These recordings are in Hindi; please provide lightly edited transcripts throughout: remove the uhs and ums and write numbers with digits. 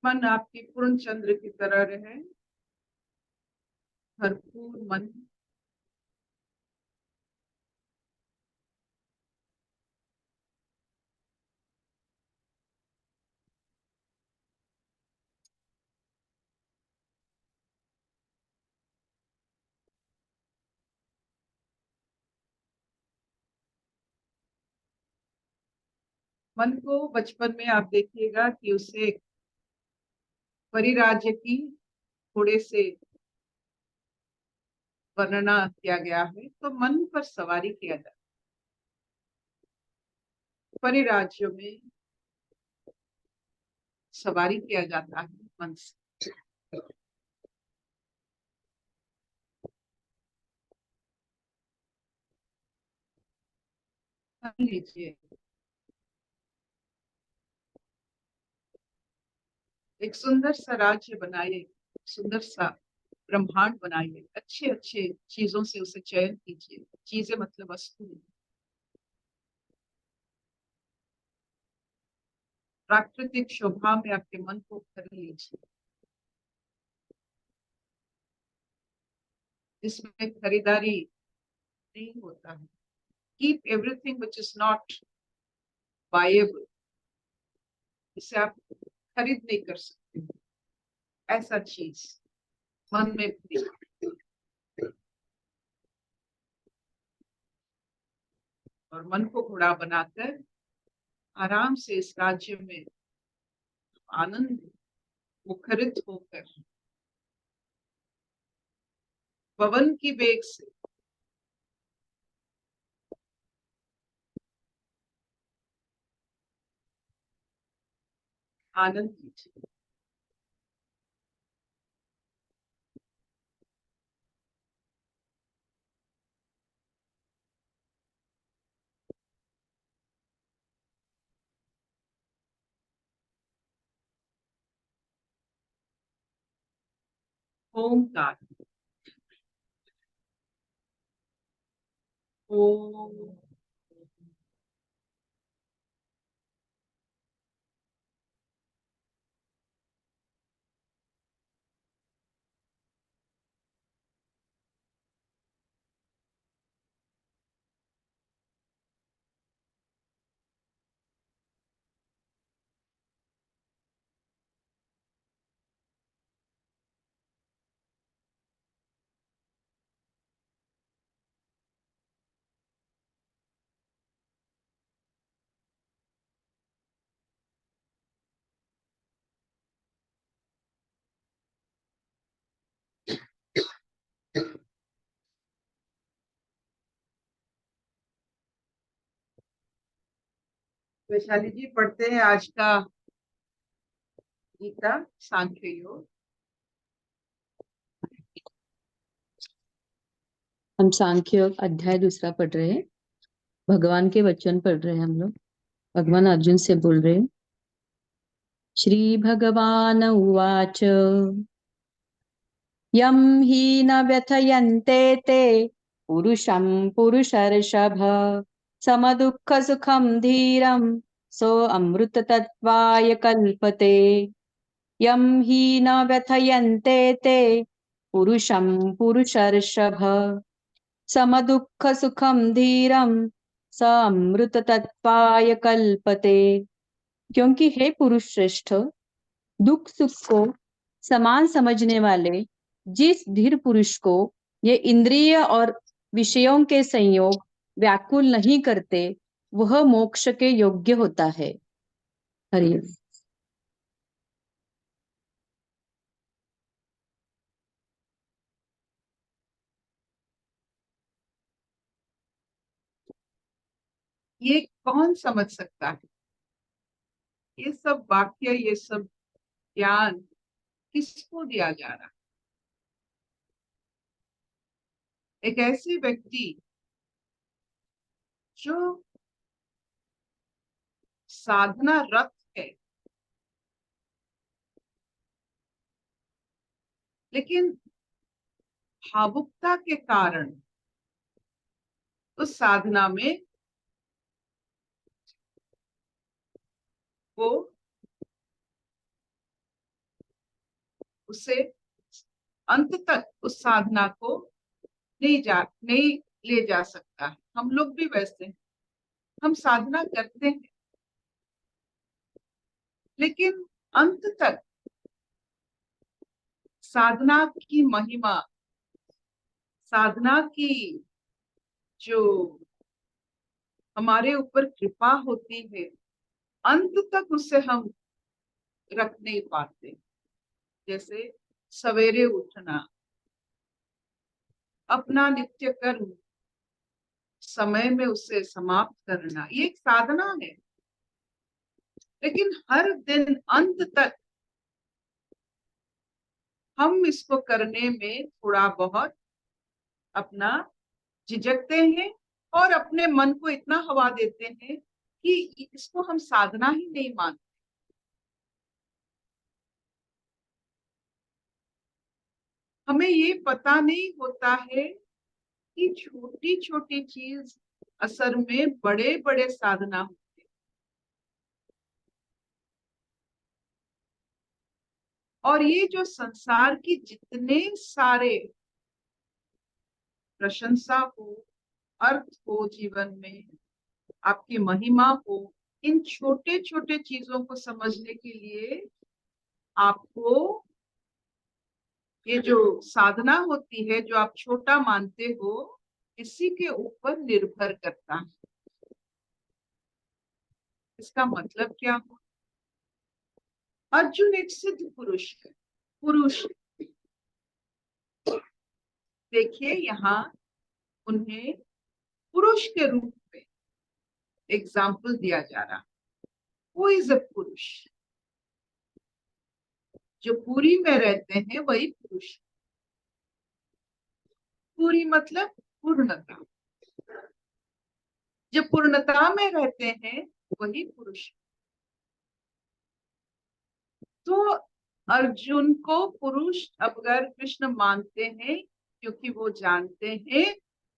मन आपकी पूर्ण चंद्र की तरह रहे, भरपूर मन। मन को बचपन में आप देखिएगा कि उसे परिराज्य की थोड़े से वर्णना किया गया है, तो मन पर सवारी किया जाता है। परिराज्यों में सवारी किया जाता है मन से। मान लीजिए एक सुंदर सा राज्य बनाइए, सुंदर सा ब्रह्मांड बनाइए, अच्छे अच्छे चीजों से उसे चयन कीजिए। चीजें मतलब वस्तु, प्राकृतिक शोभा में आपके मन को भर लीजिए। इसमें खरीदारी नहीं होता है। Keep everything which is not buyable, इसे आप खरीद नहीं कर सकते। ऐसा चीज मन में भरी, और मन को घोड़ा बनाकर आराम से इस राज्य में आनंद मुखरित होकर पवन की वेग से आनंद लीजिए। ओमकार। ओम। वैशाली जी पढ़ते हैं आज का गीता सांख्य योग। हम सांख्य अध्याय दूसरा पढ़ रहे हैं। भगवान के वचन पढ़ रहे हैं हम लोग। भगवान अर्जुन से बोल रहे हैं। श्री भगवान उवाच यम ही न व्यथयन्ते ते पुरुषं पुरुषर्षभ सम दुःख सुखम धीरम सो अमृत तत्वाय कल्पते। यम ही न व्यथयन्ते ते पुरुषं पुरुषर्षभ सम दुःख सुखम धीरम स अमृत तत्वाय कल्पते। क्योंकि हे पुरुष श्रेष्ठ, दुख सुख को समान समझने वाले जिस धीर पुरुष को ये इंद्रिय और विषयों के संयोग व्याकुल नहीं करते, वह मोक्ष के योग्य होता है। हरि। ये कौन समझ सकता है? ये सब वाक्य, ये सब ज्ञान किसको दिया जा रहा है? एक ऐसे व्यक्ति जो साधना रत है, लेकिन भावुकता के कारण उस साधना में वो उसे अंत तक उस साधना को नहीं ले जा सकता है। हम लोग भी वैसे हैं, हम साधना करते हैं लेकिन अंत तक साधना की महिमा, साधना की जो हमारे ऊपर कृपा होती है, अंत तक उसे हम रख नहीं पाते। जैसे सवेरे उठना, अपना नित्य कर्म समय में उसे समाप्त करना, ये एक साधना है। लेकिन हर दिन अंत तक हम इसको करने में थोड़ा बहुत अपना झिझकते हैं और अपने मन को इतना हवा देते हैं कि इसको हम साधना ही नहीं मानते। हमें ये पता नहीं होता है कि छोटी छोटी चीज असर में बड़े बड़े साधना होते हैं। और ये जो संसार की जितने सारे प्रशंसा हो, अर्थ हो जीवन में, आपकी महिमा हो, इन छोटे छोटे चीजों को समझने के लिए आपको ये जो साधना होती है, जो आप छोटा मानते हो, इसी के ऊपर निर्भर करता है। इसका मतलब क्या हुआ? अर्जुन एक सिद्ध पुरुष है, पुरुष। देखिए यहाँ उन्हें पुरुष के रूप में एग्जाम्पल दिया जा रहा। वो इज अ पुरुष, जो पूरी में रहते हैं वही पुरुष। पूरी मतलब पूर्णता, जो पूर्णता में रहते हैं वही पुरुष। तो अर्जुन को पुरुष अगर कृष्ण मानते हैं, क्योंकि वो जानते हैं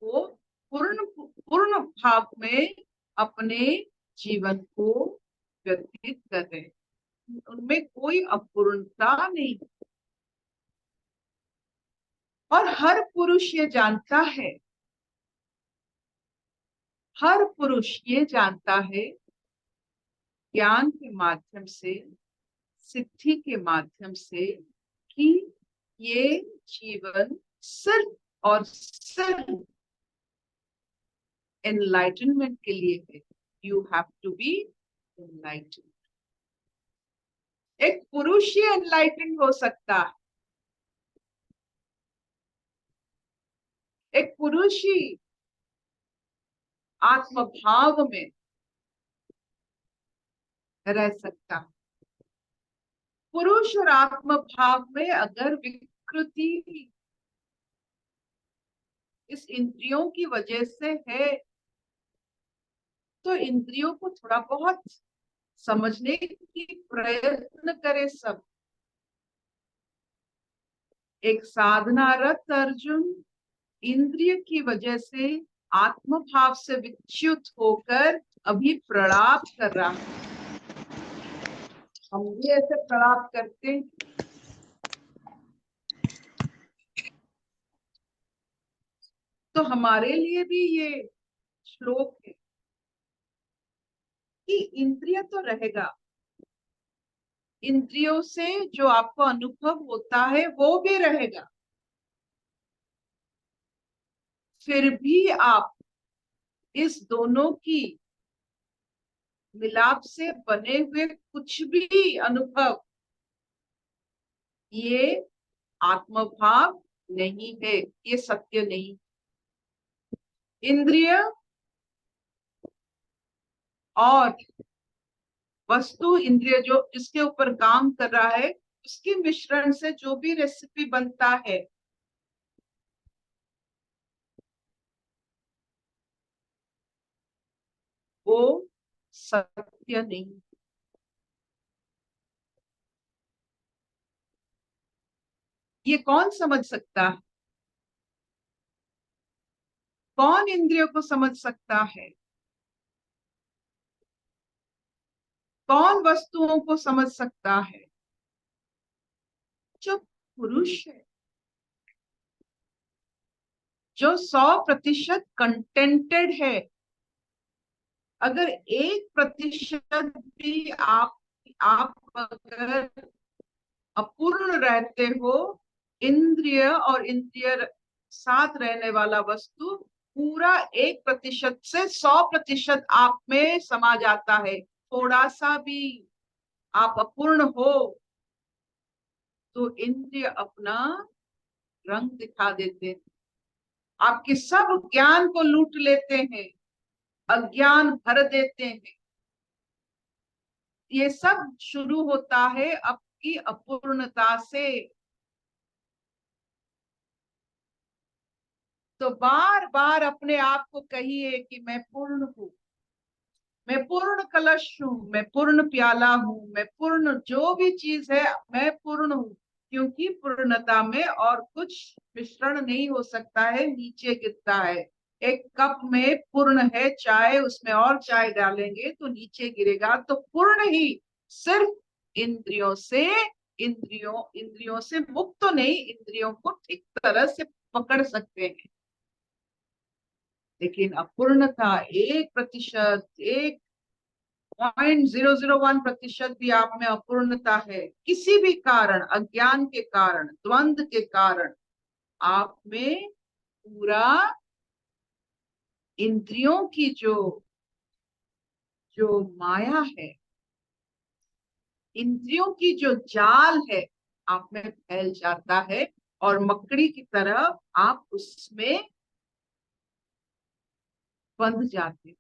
वो पूर्ण पूर्ण भाव में अपने जीवन को व्यतीत कर रहे हैं, उनमें कोई अपूर्णता नहीं। और हर पुरुष ये जानता है, हर पुरुष ये जानता है ज्ञान के माध्यम से, सिद्धि के माध्यम से, कि ये जीवन सिर्फ और सिर्फ एनलाइटनमेंट के लिए है। You have to be enlighten. एक पुरुष ही एनलाइटन हो सकता है, एक पुरुष ही आत्मभाव में रह सकता है। पुरुष और आत्मभाव में अगर विकृति इस इंद्रियों की वजह से है, तो इंद्रियों को थोड़ा बहुत समझने की प्रयत्न करे सब। एक साधनारत अर्जुन इंद्रिय की वजह से, आत्मभाव से विच्युत होकर अभी प्रलाप कर रहा है। हम भी ऐसे प्रलाप करते हैं। तो हमारे लिए भी ये श्लोक है कि इंद्रिय तो रहेगा, इंद्रियों से जो आपको अनुभव होता है वो भी रहेगा, फिर भी आप इस दोनों की मिलाप से बने हुए कुछ भी अनुभव, ये आत्मभाव नहीं है, ये सत्य नहीं। इंद्रिय और वस्तु, इंद्रिय जो जिसके ऊपर काम कर रहा है, उसके मिश्रण से जो भी रेसिपी बनता है, वो सत्य नहीं। ये कौन समझ सकता है? कौन इंद्रियों को समझ सकता है? कौन वस्तुओं को समझ सकता है? जो पुरुष है जो 100% कंटेंटेड है। अगर 1% भी आप अगर अपूर्ण रहते हो, इंद्रिय और इंद्रिय साथ रहने वाला वस्तु पूरा 1% से 100% आप में समा जाता है। थोड़ा सा भी आप अपूर्ण हो तो इंद्रिय अपना रंग दिखा देते हैं, आपके सब ज्ञान को लूट लेते हैं, अज्ञान भर देते हैं। ये सब शुरू होता है आपकी अपूर्णता से। तो बार बार अपने आप को कहिए कि मैं पूर्ण हूं, मैं पूर्ण कलश हूं, मैं पूर्ण प्याला हूं, मैं पूर्ण जो भी चीज है, मैं पूर्ण हूं। क्योंकि पूर्णता में और कुछ मिश्रण नहीं हो सकता है, नीचे गिरता है। एक कप में पूर्ण है चाय, उसमें और चाय डालेंगे तो नीचे गिरेगा। तो पूर्ण ही सिर्फ इंद्रियों से, इंद्रियों से मुक्त तो नहीं, इंद्रियों को ठीक तरह से पकड़ सकते हैं। लेकिन अपूर्णता 1%, 1.001% भी आप में अपूर्णता है, किसी भी कारण, अज्ञान के कारण, द्वंद के कारण, आप में पूरा इंद्रियों की जो जो माया है, इंद्रियों की जो जाल है, आप में फैल जाता है और मकड़ी की तरह आप उसमें बंध जाते।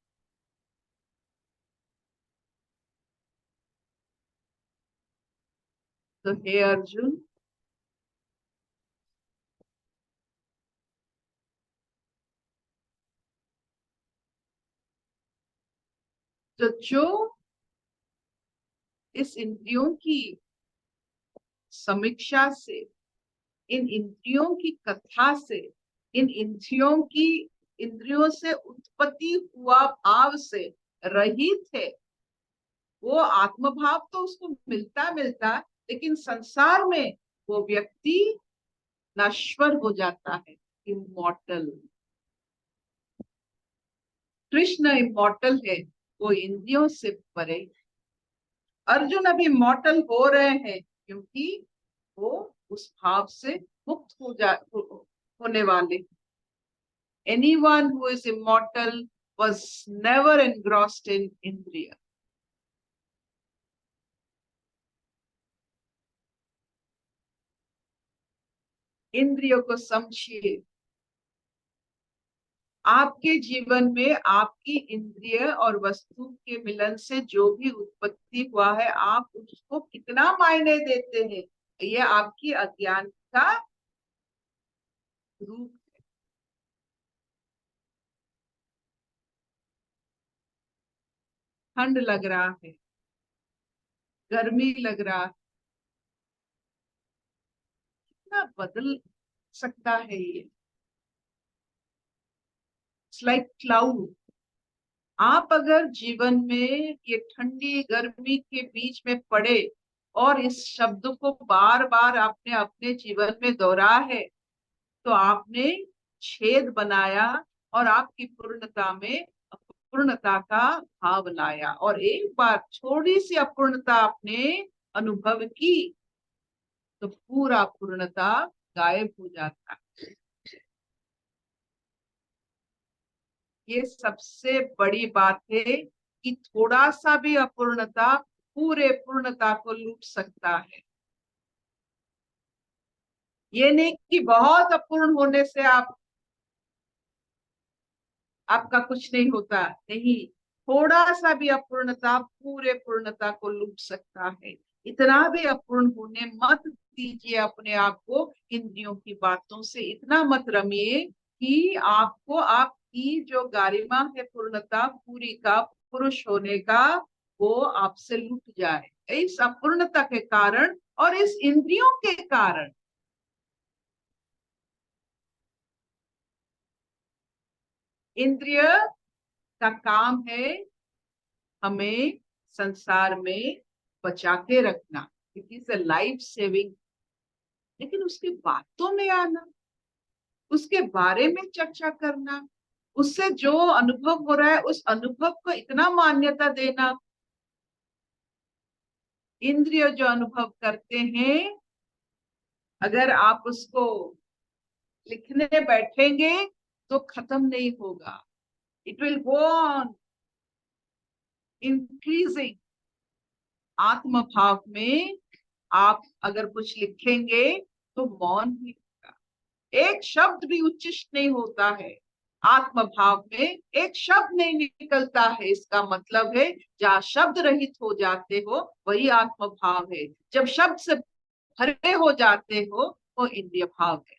तो हे अर्जुन, तो जो इस इंद्रियों की समीक्षा से, इन इंद्रियों की कथा से, इन इंद्रियों से उत्पत्ति हुआ भाव से रहित है, वो आत्मभाव तो उसको मिलता मिलता, लेकिन संसार में वो व्यक्ति नश्वर हो जाता है, इमॉर्टल। कृष्ण इमॉर्टल है, वो इंद्रियों से परे। अर्जुन अभी मॉर्टल हो रहे हैं क्योंकि वो उस भाव से मुक्त होने वाले। Anyone who is immortal was never engrossed in Indriya. इंद्रियों को समझिए। आपके जीवन में आपकी इंद्रिय और वस्तु के मिलन से जो भी उत्पत्ति हुआ है, आप उसको कितना मायने देते हैं, ये आपकी अज्ञान का रूप है। ठंड लग रहा है, गर्मी लग रहा है, कितना बदल सकता है ये। It's like cloud. आप अगर जीवन में ये ठंडी गर्मी के बीच में पड़े और इस शब्द को बार बार आपने अपने जीवन में दोहरा है, तो आपने छेद बनाया और आपकी पूर्णता में अपूर्णता का भाव लाया। और एक बार थोड़ी सी अपूर्णता आपने अनुभव की तो पूरा पूर्णता गायब हो जाता है। ये सबसे बड़ी बात है कि थोड़ा सा भी अपूर्णता पूरे पूर्णता को लूट सकता है। ये नहीं कि बहुत अपूर्ण होने से आपका कुछ नहीं होता, नहीं, थोड़ा सा भी अपूर्णता पूरे पूर्णता को लूट सकता है। इतना भी अपूर्ण होने मत दीजिए अपने आप को, इंद्रियों की बातों से इतना मत रमिए कि आपको आपकी जो गारिमा है पूर्णता पूरी का, पुरुष होने का, वो आपसे लूट जाए इस अपूर्णता के कारण और इस इंद्रियों के कारण। इंद्रिय का काम है हमें संसार में बचा के रखना। It is a life saving. लेकिन उसकी बातों में आना, उसके बारे में चर्चा करना, उससे जो अनुभव हो रहा है उस अनुभव को इतना मान्यता देना। इंद्रिय जो अनुभव करते हैं, अगर आप उसको लिखने बैठेंगे तो खत्म नहीं होगा। It will go on increasing. आत्म भाव में आप अगर कुछ लिखेंगे तो मौन ही होगा, एक शब्द भी उच्चिष्ट नहीं होता है। आत्म भाव में एक शब्द नहीं निकलता है, इसका मतलब है जहाँ शब्द रहित हो जाते हो वही आत्म भाव है। जब शब्द से भरे हो जाते हो वो इंद्रिय भाव है।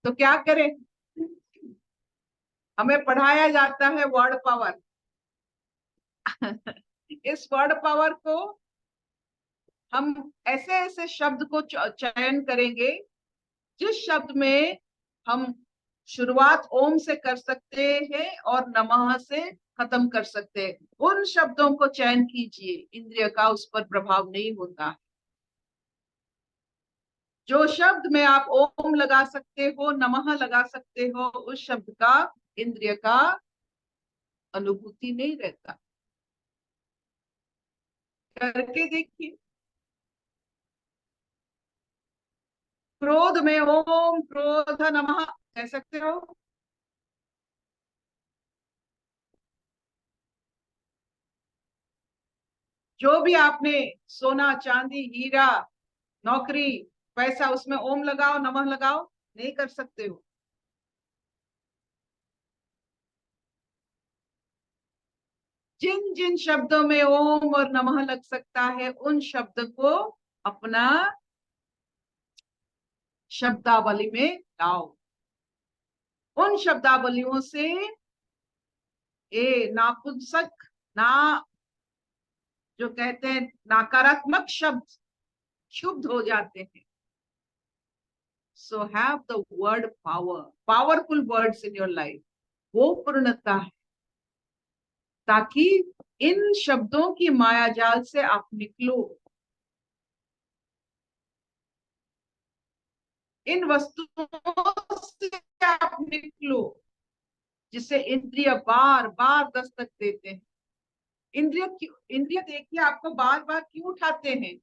तो क्या करें? हमें पढ़ाया जाता है वर्ड पावर। इस वर्ड पावर को हम ऐसे ऐसे शब्द को चयन करेंगे जिस शब्द में हम शुरुआत ओम से कर सकते हैं और नमः से खत्म कर सकते हैं। उन शब्दों को चयन कीजिए, इंद्रिय का उस पर प्रभाव नहीं होता। जो शब्द में आप ओम लगा सकते हो, नमः लगा सकते हो, उस शब्द का इंद्रिय का अनुभूति नहीं रहता। करके देखिए। क्रोध में ओम क्रोध नमः कह सकते हो। जो भी आपने सोना चांदी हीरा नौकरी पैसा उसमें ओम लगाओ नमः लगाओ, नहीं कर सकते हो। जिन जिन शब्दों में ओम और नमः लग सकता है उन शब्द को अपना शब्दावली में लाओ। उन शब्दावलियों से ये नापुंसक ना, जो कहते हैं नकारात्मक शब्द क्षुब्ध हो जाते हैं। So have the word power, powerful words in your life. वो पूर्णता है, ताकि इन शब्दों की माया जाल से आप निकलो, इन वस्तुओं से आप निकलो जिसे इंद्रिय बार बार दस्तक देते हैं। इंद्रिय देखिए आपको बार बार क्यों उठाते हैं?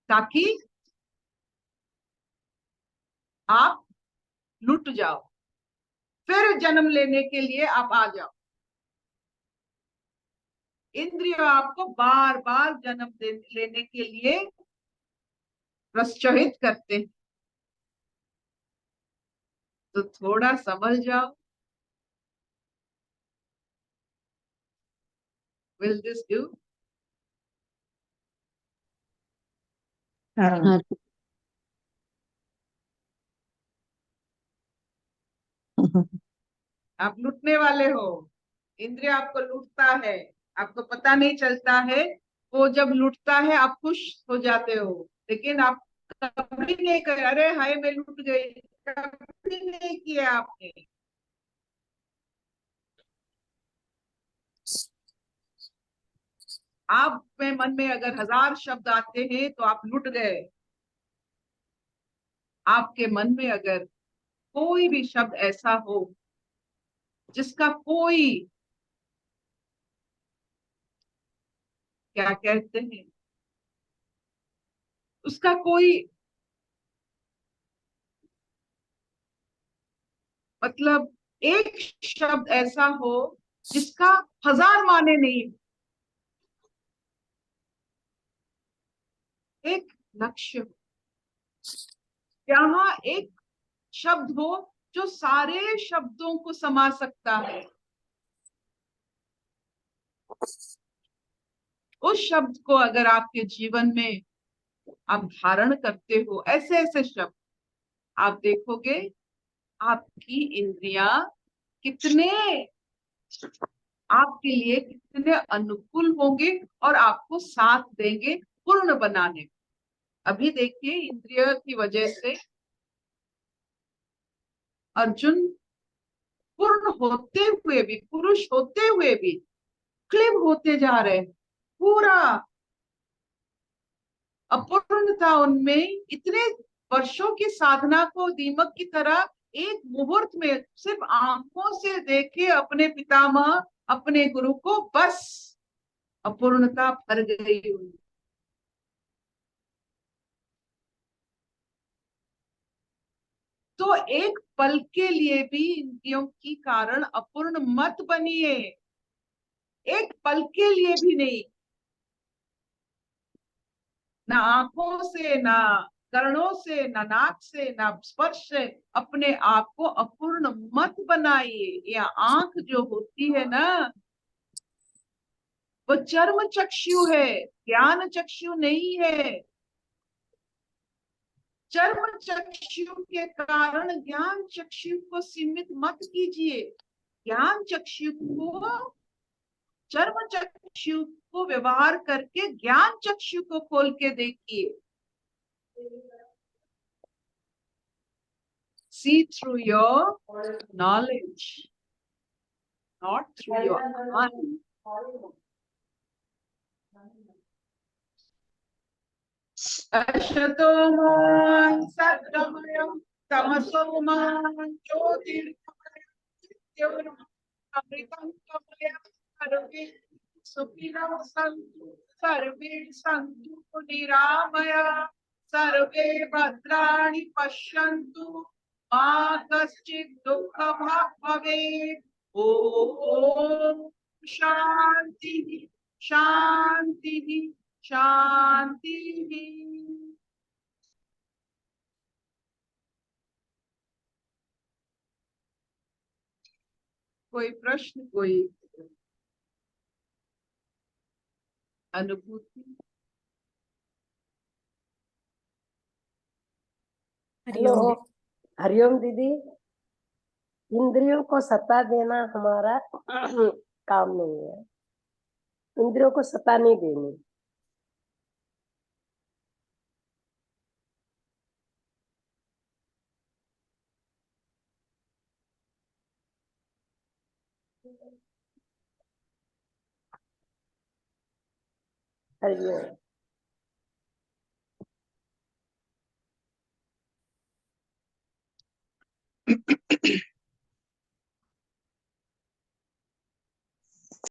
ताकि आप लुट जाओ, फिर जन्म लेने के लिए आप आ जाओ। इंद्रिय आपको बार बार जन्म लेने के लिए प्रश्चहित करते हैं। तो थोड़ा समझ जाओ। Will this do? हाँ। आप लूटने वाले हो। इंद्रिय आपको लूटता है, आपको पता नहीं चलता है। वो जब लूटता है आप खुश हो जाते हो, लेकिन आप कभी नहीं कर अरे हाय मैं लूट गई, कभी नहीं किया आपने। आप में मन में अगर 1000 शब्द आते हैं तो आप लुट गए। आपके मन में अगर कोई भी शब्द ऐसा हो जिसका कोई, क्या कहते हैं, उसका कोई मतलब, एक शब्द ऐसा हो जिसका 1000 माने नहीं, एक लक्ष्य हो, यहाँ एक शब्द हो जो सारे शब्दों को समा सकता है। उस शब्द को अगर आपके जीवन में आप धारण करते हो, ऐसे ऐसे शब्द, आप देखोगे आपकी इंद्रियां कितने आपके लिए कितने अनुकूल होंगे और आपको साथ देंगे पूर्ण बनाने में। अभी देखिए इंद्रिय की वजह से अर्जुन पूर्ण होते हुए भी, पुरुष होते हुए भी क्लिब होते जा रहे हैं। पूरा अपूर्णता उनमें, इतने वर्षों की साधना को दीमक की तरह एक मुहूर्त में सिर्फ आंखों से देखे अपने पितामह, अपने गुरु को, बस अपूर्णता भर गई उनमें। तो एक पल के लिए भी इंद्रियों की कारण अपूर्ण मत बनिए, एक पल के लिए भी नहीं। ना आंखों से, ना कर्णों से, ना नाक से, ना स्पर्श से अपने आप को अपूर्ण मत बनाइए। या आंख जो होती है ना, वो चर्म चक्षु है, ज्ञान चक्षु नहीं है। चर्म चक्षु के कारण ज्ञान चक्षु को सीमित मत कीजिए। ज्ञान चक्षु को, चर्म चक्षु को व्यवहार करके ज्ञान चक्षु को खोल के देखिए। See through your knowledge, not through your mind. Ashato ma satgamaya tamaso ma jyotirgamaya amritam kamaya sarve sukhina santu sarve santu niramaya sarve bhadrani pashyantu ma kaschid dukkham bhavet. Om Shanti शांति शांति। कोई प्रश्न, कोई अनुभूति? हेलो, हरिओम दीदी। इंद्रियों को सत्ता देना हमारा काम नहीं है, इंद्रियों को सत्ता नहीं देनी। हरिओम।